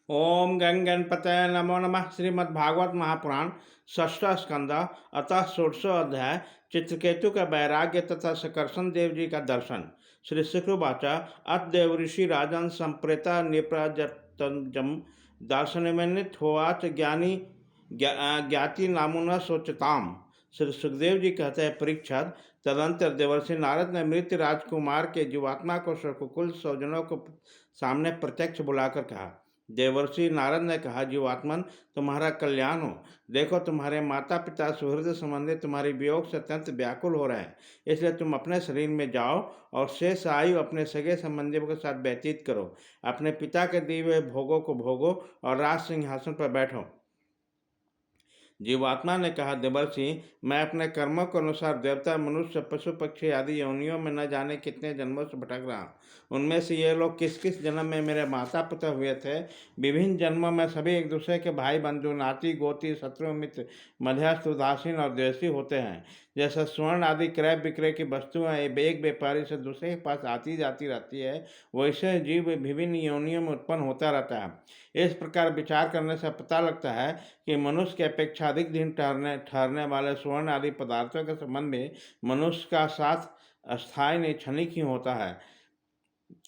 ओम गंग गणपतये नमो नमः। श्रीमद्भागवत महापुराण षष्ठ स्कंद अतः षोडशो अध्याय चित्रकेतु का वैराग्य तथा सकर्षण देव जी का दर्शन। श्री शुक्रवाचा अत देव ऋषि राजन संप्रेता निप्रजतम दार्शनिक होवाच ज्ञानी ज्ञाति नामुन सोचताम। श्री सुखदेव जी कहते हैं, परीक्षात तदंतर देवर्षि नारद ने मृत राजकुमार के जीवात्मा को शकुकुल स्वजनों को सामने प्रत्यक्ष बुलाकर कहा। देवर्षि नारद ने कहा, जीवात्मन तुम्हारा कल्याण हो। देखो, तुम्हारे माता पिता सुहृद संबंधी तुम्हारी वियोग से अत्यंत व्याकुल हो रहे हैं, इसलिए तुम अपने शरीर में जाओ और शेष आयु अपने सगे संबंधियों के साथ व्यतीत करो। अपने पिता के दिए हुए भोगों को भोगो और राज सिंहासन पर बैठो। जीवात्मा ने कहा, देवर्षि मैं अपने कर्मों के अनुसार देवता मनुष्य पशु पक्षी आदि योनियों में न जाने कितने जन्मों से भटक रहा हूँ। उनमें से ये लोग किस किस जन्म में मेरे माता पिता हुए थे। विभिन्न जन्मों में सभी एक दूसरे के भाई बंधु नाती गोती शत्रु मित्र मध्यस्थ उदासीन और द्वेषी होते हैं। जैसे स्वर्ण आदि क्रय विक्रय की वस्तुएं एक व्यापारी से दूसरे के पास आती जाती रहती है, वैसे जीव विभिन्न योनियों में उत्पन्न होता रहता है। इस प्रकार विचार करने से पता लगता है कि मनुष्य की अपेक्षा अधिक दिन ठहरने वाले स्वर्ण आदि पदार्थों के संबंध में मनुष्य का साथ अस्थायी नहीं क्षणिक ही होता है,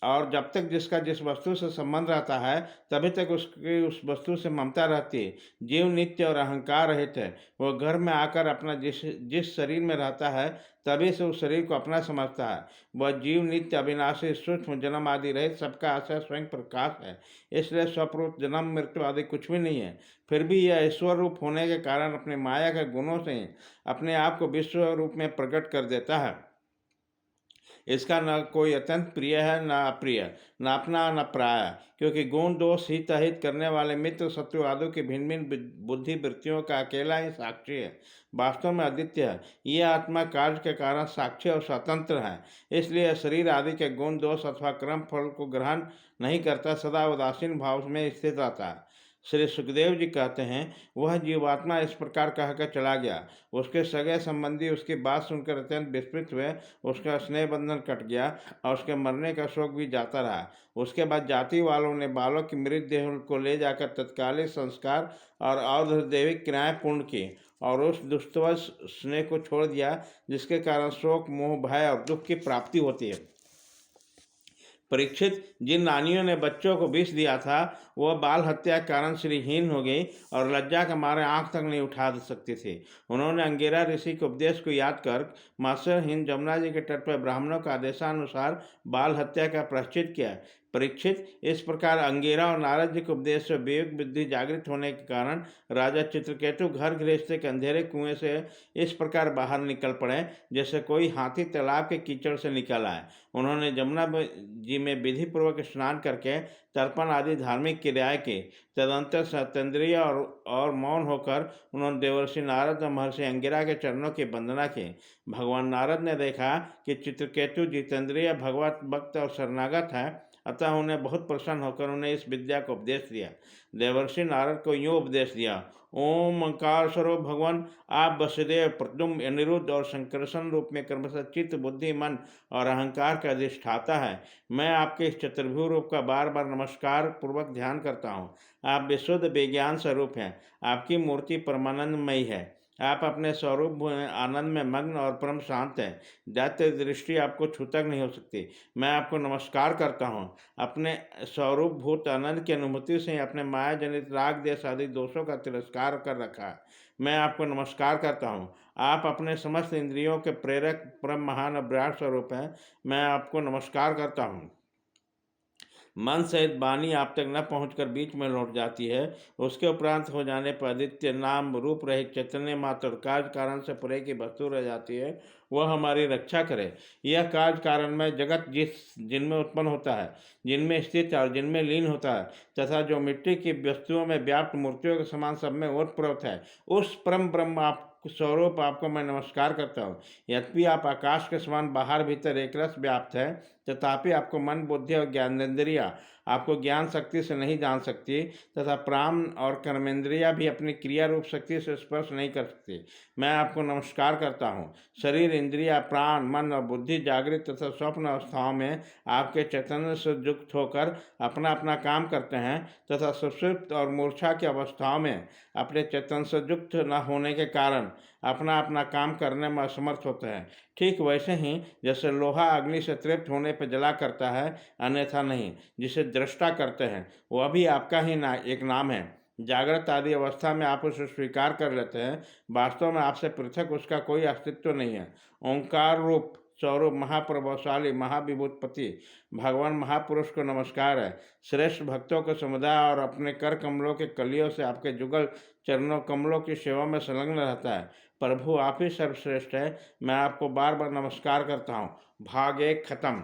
और जब तक जिसका जिस वस्तु से संबंध रहता है तभी तक उसकी उस वस्तु से ममता रहती है। जीव नित्य और अहंकार रहित है। वह घर में आकर अपना जिस जिस शरीर में रहता है तभी से उस शरीर को अपना समझता है। वह जीव नित्य अविनाशी सूक्ष्म जन्म आदि रहित सबका आश्रय स्वयं प्रकाश है, इसलिए स्वरूप जन्म मृत्यु आदि कुछ भी नहीं है। फिर भी यह ईश्वर रूप होने के कारण अपने माया के गुणों से अपने आप को विश्व रूप में प्रकट कर देता है। इसका न कोई अत्यंत प्रिय है न अप्रिय, न अपना न पराया, क्योंकि गुण दोष हित अहित करने वाले मित्र शत्रु आदि की भिन्न भिन्न बुद्धि वृत्तियों का अकेला ही साक्षी है। वास्तव में अद्वितीय है। यह आत्मा कार्य के कारण साक्षी और स्वतंत्र है, इसलिए शरीर आदि के गुण दोष अथवा क्रम फल को ग्रहण नहीं करता, सदा उदासीन भाव में स्थित रहता है। श्री सुखदेव जी कहते हैं, वह जीवात्मा इस प्रकार कहकर चला गया। उसके सगे संबंधी उसकी बात सुनकर अत्यंत विस्मित हुए। उसका स्नेह बंधन कट गया और उसके मरने का शोक भी जाता रहा। उसके बाद जाति वालों ने बालक की मृत देह को ले जाकर तत्कालिक संस्कार और दैविक क्रियाएं पूर्ण की और उस दुष्टवश स्नेह को छोड़ दिया, जिसके कारण शोक मोह भय और दुख की प्राप्ति होती है। परीक्षित, जिन नानियों ने बच्चों को विष दिया था वह बाल हत्या के कारण श्रीहीन हो गई और लज्जा के मारे आंख तक नहीं उठा सकती थी। उन्होंने अंगेरा ऋषि के उपदेश को याद कर मास्टरहीन जमुना जी के तट पर ब्राह्मणों का आदेशानुसार बाल हत्या का प्रायश्चित किया। परीक्षित, इस प्रकार अंगेरा और नारद जी के उपदेश से विवेक बुद्धि जागृत होने के कारण राजा चित्रकेतु घर गृहस्थ के अंधेरे कुएं से इस प्रकार बाहर निकल पड़े जैसे कोई हाथी तालाब के कीचड़ से निकल आए। उन्होंने जमुना जी में विधि पूर्वक स्नान करके तर्पण आदि धार्मिक क्रियाएं की। तदंतर सत्येंद्रिय और मौन होकर उन्होंने देवर्षि नारद और महर्षि अंगिरा के चरणों की वंदना की। भगवान नारद ने देखा कि चित्रकेतु जितेंद्रिय भगवत भक्त और शरणागत है, अतः उन्हें बहुत प्रसन्न होकर उन्हें इस विद्या को उपदेश दिया। देवर्षि नारद को यूँ उपदेश दिया, ओम ओंकार स्वरूप भगवान, आप वसुदेव प्रद्युम्न अनिरुद्ध और संकर्षण रूप में क्रमशः चित्त बुद्धि मन और अहंकार का अधिष्ठाता है। मैं आपके इस चतुर्भुज रूप का बार बार नमस्कार पूर्वक ध्यान करता हूँ। आप विशुद्ध विज्ञान स्वरूप हैं। आपकी मूर्ति परमानंदमयी है। आप अपने स्वरूप आनंद में मग्न और परम शांत हैं। दैत्य दृष्टि आपको छू तक नहीं हो सकती। मैं आपको नमस्कार करता हूँ। अपने स्वरूप भूत आनंद की अनुभूति से अपने माया जनित राग देश आदि दोषों का तिरस्कार कर रखा है। मैं आपको नमस्कार करता हूँ। आप अपने समस्त इंद्रियों के प्रेरक परम महान और विराट स्वरूप हैं। मैं आपको नमस्कार करता हूँ। मन सहित वाणी आप तक न पहुंचकर बीच में लौट जाती है। उसके उपरांत हो जाने पर आदित्य नाम रूप रहित चैतन्य मात्र कार्य कारण से परे की वस्तु रह जाती है। वह हमारी रक्षा करे। यह कार्य कारण में जगत जिनमें उत्पन्न होता है, जिनमें स्थित और जिनमें लीन होता है, तथा जो मिट्टी की वस्तुओं में व्याप्त मूर्तियों के समान सब में ओतप्रोत है, उस परम ब्रह्म आप स्वरूप आपको मैं नमस्कार करता हूँ। यद्यपि आप आकाश के समान बाहर भीतर एक रस व्याप्त है, तथापि आपको मन, बुद्धि और ज्ञानेंद्रिया आपको ज्ञान शक्ति से नहीं जान सकती तथा प्राण और कर्मेंद्रिया भी अपनी क्रिया रूप शक्ति से स्पर्श नहीं कर सकती। मैं आपको नमस्कार करता हूँ। शरीर, इंद्रिया, प्राण, मन और बुद्धि जागृत तथा स्वप्न अवस्थाओं में आपके चैतन्य से युक्त होकर अपना अपना काम करते हैं तथा सुषुप्त और मूर्छा की अवस्थाओं में अपने चैतन्य से युक्त न होने के कारण अपना अपना काम करने में असमर्थ होते हैं। ठीक वैसे ही जैसे लोहा अग्नि से तृप्त होने पर जला करता है, अन्यथा नहीं। जिसे दृष्टा करते हैं वह भी आपका ही एक नाम है। जागृत आदि अवस्था में आप उसे स्वीकार कर लेते हैं, वास्तव में आपसे पृथक उसका कोई अस्तित्व नहीं है। ओंकार रूप स्वरूप महाप्रभावशाली महाविभूतपति भगवान महापुरुष को नमस्कार है। श्रेष्ठ भक्तों के समुदाय और अपने कर कमलों के कलियों से आपके जुगल चरणों कमलों की सेवा में संलग्न रहता है। प्रभु आप ही सर्वश्रेष्ठ है। मैं आपको बार बार नमस्कार करता हूँ। भाग 1 खत्म।